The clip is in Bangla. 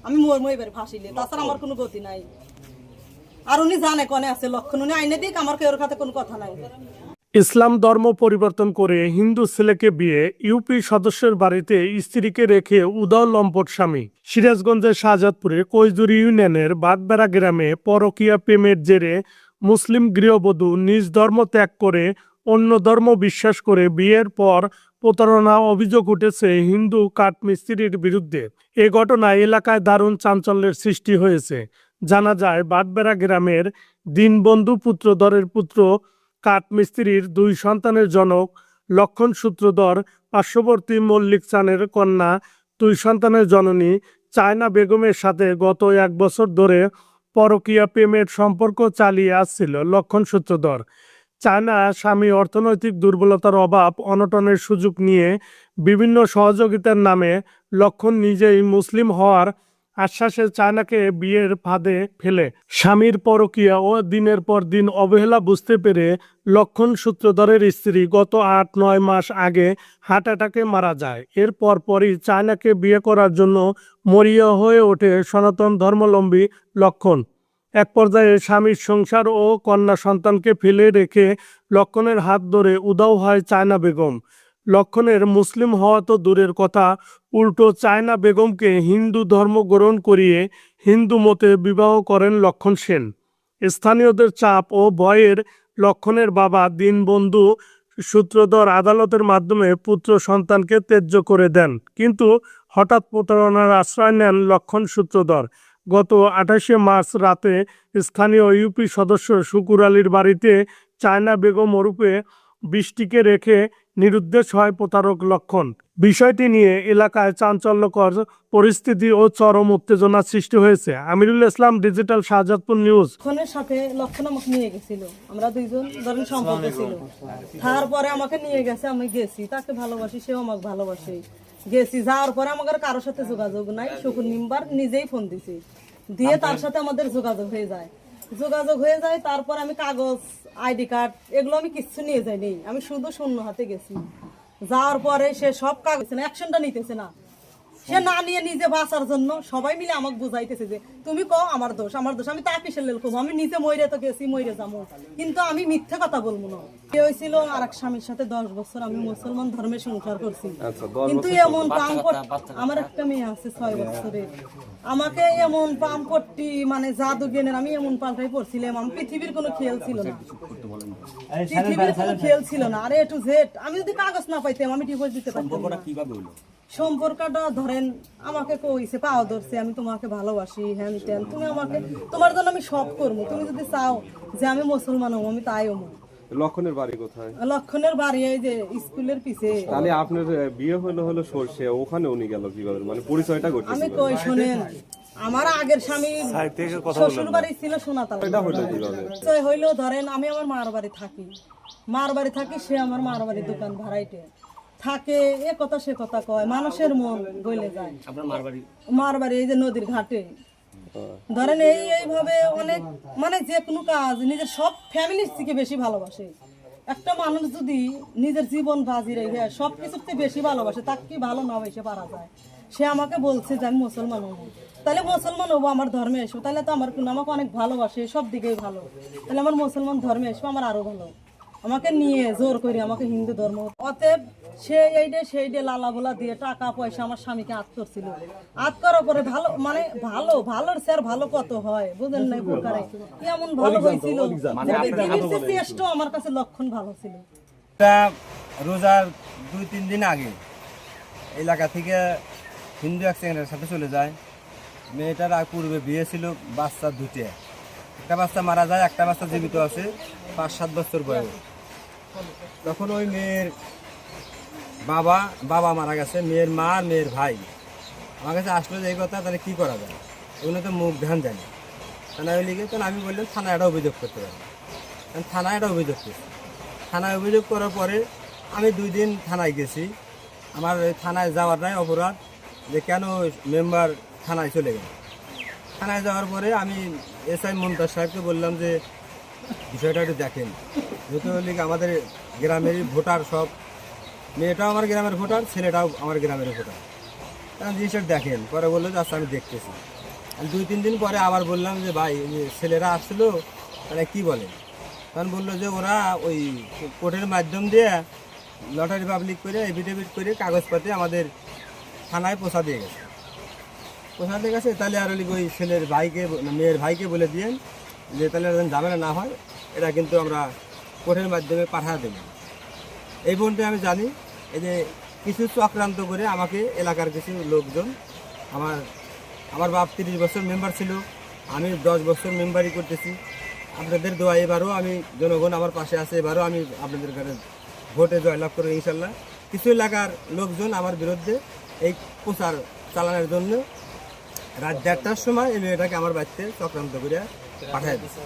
আমি মরমো এবারে ফাঁসিলে, তাছাড়া আমার কোনো গতি নাই। আর উনি জানে কনে আছে লক্ষণ, উনি আইনে দিক, আমার কেউ খাতে কোনো কথা নাই। ইসলাম ধর্ম পরিবর্তন করে হিন্দু ছেলেকে বিয়ে, ইউপি সদস্যের বাড়িতে স্ত্রীকে রেখে উদাও লম্পট স্বামী। সিরাজগঞ্জের শাহজাদপুরে কৈজুরি ইউনিয়নের বাগবেড়া গ্রামে পরকীয়া প্রেমের জেরে মুসলিম গৃহবধূ নিজ ধর্ম ত্যাগ করে অন্য ধর্ম বিশ্বাস করে বিয়ের পর প্রতারণা অভিযোগ উঠেছে হিন্দু কাঠমিস্ত্রির বিরুদ্ধে। এ ঘটনায় এলাকায় দারুণ চাঞ্চল্যের সৃষ্টি হয়েছে। জানা যায় বাগবেড়া গ্রামের দীনবন্ধু পুত্রধরের পুত্র কাঠমিস্ত্রির 2 সন্তানের জনক লক্ষণ সূত্রধর পার্শ্ববর্তী মল্লিক চানের কন্যা 2 সন্তানের জননী চায়না বেগমের সাথে গত 1 বছর ধরে পরকীয়া প্রেমের সম্পর্ক চালিয়ে আসছিল লক্ষণ সূত্রধর। চায়না স্বামী অর্থনৈতিক দুর্বলতার অভাব অনটনের সুযোগ নিয়ে বিভিন্ন সহযোগিতার নামে লক্ষণ নিজেই মুসলিম হওয়ার আশ্বাসে চায়নাকে বিয়ের ফাঁদে ফেলে। স্বামীর পরকীয়া ও দিনের পর দিন অবহেলা বুঝতে পেরে লক্ষণ সূত্রধরের স্ত্রী গত 8-9 মাস আগে হার্ট অ্যাটাকে মারা যায়। এর পরই চায়নাকে বিয়ে করার জন্য মরিয়া হয়ে ওঠে সনাতন ধর্মাবলম্বী লক্ষণ। এক পর্যায়ে স্বামীর সংসার ও কন্যা সন্তানকে ফেলে রেখে লক্ষণের হাত ধরে উধাও হয় চায়না বেগম। লক্ষণের মুসলিম হওয়া তো দূরের কথা, উল্টো চায়না বেগমকে হিন্দু ধর্ম গ্রহণ করিয়ে হিন্দু মতে বিবাহ করেন লক্ষণ সেন। স্থানীয়দের চাপ ও ভয়ের লক্ষণের বাবা দীনবন্ধু সূত্রধর আদালতের মাধ্যমে পুত্র সন্তানকে ত্যায্য করে দেন, কিন্তু হঠাৎ প্রতারণার আশ্রয় নেন লক্ষণ সূত্রধর। গত 28শে মার্চ রাতে স্থানীয় ইউপি সদস্য শুকুর আলীর বাড়িতে চায়না বেগম ওরফে বৃষ্টিকে রেখে নিরুদ্দেশ হয় প্রতারক লক্ষণ। বিষয়টি নিয়ে এলাকায় চাঞ্চল্যকর পরিস্থিতি ও চরম উত্তেজনা সৃষ্টি হয়েছে। Amirul Islam, digital, Shahzadpur news. লক্ষণের সাথে লক্ষণ আমাকে নিয়ে গেছিল, আমরা দুইজন ধরেন সম্পর্ক ছিল। তারপরে আমাকে নিয়ে গেছে, আমি গেছি, তাকে ভালোবাসি, সেও আমাকে ভালোবাসে। গেছি, যাওয়ার পরে আমাদের কারোর সাথে যোগাযোগ নাই। শুকুর নিম্বার নিজেই ফোন দিছি, দিয়ে তার সাথে আমাদের যোগাযোগ হয়ে যায়। তারপর আমি কাগজ, আইডি কার্ড এগুলো আমি কিচ্ছু নিয়ে যাইনি, আমি শুধু শূন্য হাতে গেছি। যাওয়ার পরে সে সব কাগজ অ্যাকশনটা নিতেছে না, সে না নিয়ে নিজে বাঁচার জন্য সবাই মিলে আমাকে বুঝাইতেছে যে তুমি কও আমার দোষ। আমি তা কিসের লেল করবো, আমি নিজে মইরে তো গেছি, মইরে যাবো, কিন্তু আমি মিথ্যে কথা বলবো না। এ হয়েছিল আর এক স্বামীর সাথে 10 বছর আমি মুসলমান ধর্মে সংসার করছি, কিন্তু এমন আমার একটা মেয়ে আছে 6 বছরের, আমাকে এমন পাম্পট্টি মানে জাদু জ্ঞানের আমি এমন পাল্টাই পড়ছিলাম, আমি পৃথিবীর কোনো খেয়াল ছিল না, আর A to Z। আমি যদি কাগজ না পাইতাম আমি ডিভোর্স দিতে পারতাম না। সম্পর্কটা ধরেন আমাকে কইছে, পাও ধরছে, আমি তোমাকে ভালোবাসি, হ্যান ত্যান, তুমি আমাকে, তোমার জন্য আমি সব করবো, তুমি যদি চাও যে আমি মুসলমান হবো আমি তাই হবো। লক্ষণের বাড়ি কোথায়? লক্ষণের বাড়ি এই যে স্কুলের পিছে। তাহলে আপনার বিয়ে হলো সরষে, ওখানে উনি গেল কিভাবে, মানে পরিচয়টা করতে? আমি কই শোনেন, আমার আগের স্বামী শ্বশুর বাড়ি ছিল সোনাতলা। এটা হলো কিভাবে? হইলো ধরেন আমি আমার মার বাড়ি থাকি, সে আমার মার বাড়ির দোকান ভাড়াইতে থাকে, এ কথা সে কথা কয়, মানুষের মন গলে যায়। মার বাড়ি এই যে নদীর ঘাটে, ধরেন এইভাবে অনেক মানে যে কোনো কাজ নিজের সব ফ্যামিলির থেকে বেশি ভালোবাসে। একটা মানুষ যদি নিজের জীবন বাজি রেখে সবকিছুর থেকে বেশি ভালোবাসে, তাকে কি ভালো না বেশি পারা যায়? সে আমাকে বলছে যে আমি মুসলমান হবো, তাহলে মুসলমান হবো, আমার ধর্মে এসো, তাহলে তো আমার আমাকে অনেক ভালোবাসে, সব দিকেই ভালো, তাহলে আমার মুসলমান ধর্মে এসো, আমার আরো ভালো। আমাকে নিয়ে জোর করে আমাকে হিন্দু ধর্ম, অতএব সে সেইডে লালা বোলা দিয়ে টাকা পয়সা আমার স্বামীকে আত করছিল। আত করার পরে ভালোর স্যার ভালো কত হয় বুঝেন নাই, প্রকারে এমন ভালো হয়েছিল যে পৃথিবীর চেয়ে শ্রেষ্ঠ আমার কাছে লক্ষণ ভালো ছিল। রোজার 2-3 দিন আগে এলাকা থেকে হিন্দু এক চ্যাংড়ার সাথে চলে যায়। মেয়েটার পূর্বে বিয়ে ছিল, বাচ্চা 2টে, একটা বাচ্চা মারা যায়, একটা বাচ্চা জীবিত আছে 5-7 বছর বয়স। তখন ওই মেয়ের বাবা মারা গেছে, মেয়ের মা আর মেয়ের ভাই আমার কাছে আসলো যে এই কথা, তাহলে কী করা যায়, ওগুলো তো মুখ ধ্যান জানি থানায় লিখে। তখন আমি বললাম থানায় একটা অভিযোগ করতে পারি, থানায় একটা অভিযোগ করছি। থানায় অভিযোগ করার পরে আমি 2 দিন থানায় গেছি। আমার থানায় যাওয়ার নাই অপরাধ, যে কেন মেম্বার থানায় চলে গেল। থানায় যাওয়ার পরে আমি SI মুমতাজ সাহেবকে বললাম যে বিষয়টা একটু দেখেন, যেহেতু আমাদের গ্রামেরই ভোটার সব, মেয়েটাও আমার গ্রামের ভোটার, ছেলেটাও আমার গ্রামের ভোটার, জিনিসটা দেখেন, পরে বললো যে আচ্ছা আমি দেখতেছি। আর 2-3 দিন পরে আবার বললাম যে ভাই এই যে ছেলেরা আসলো তারা কি বলে, তখন বললো যে ওরা ওই কোর্টের মাধ্যম দিয়ে লটারি পাবলিক করে এফিডেভিট করে কাগজপাতি আমাদের থানায় পৌঁছা দিয়ে গেছে। পৌঁছা দিয়ে গেছে, তাহলে আর ওই ছেলের ভাইকে মেয়ের ভাইকে বলে দিয়েন যে তাহলে যেন ঝামেলা না হয়, এটা কিন্তু আমরা কোর্টের মাধ্যমে পাঠা দেব। এই পর্যন্ত আমি জানি। এই যে কিছু চক্রান্ত করে আমাকে এলাকার কিছু লোকজন, আমার বাপ 30 বছর মেম্বার ছিল, আমি 10 বছর মেম্বারি করতেছি। আপনাদের দোয়া এবারও আমি, জনগণ আমার পাশে আছে, এবারও আমি আপনাদের কাছে ভোটে জয়লাভ করবো ইনশাল্লাহ। কিছু এলাকার লোকজন আমার বিরুদ্ধে এই প্রচার চালানোর জন্য রাত 1:30টার সময় এই মেয়েটাকে আমার বাড়িতে চক্রান্ত করে পাঠিয়ে দিচ্ছে।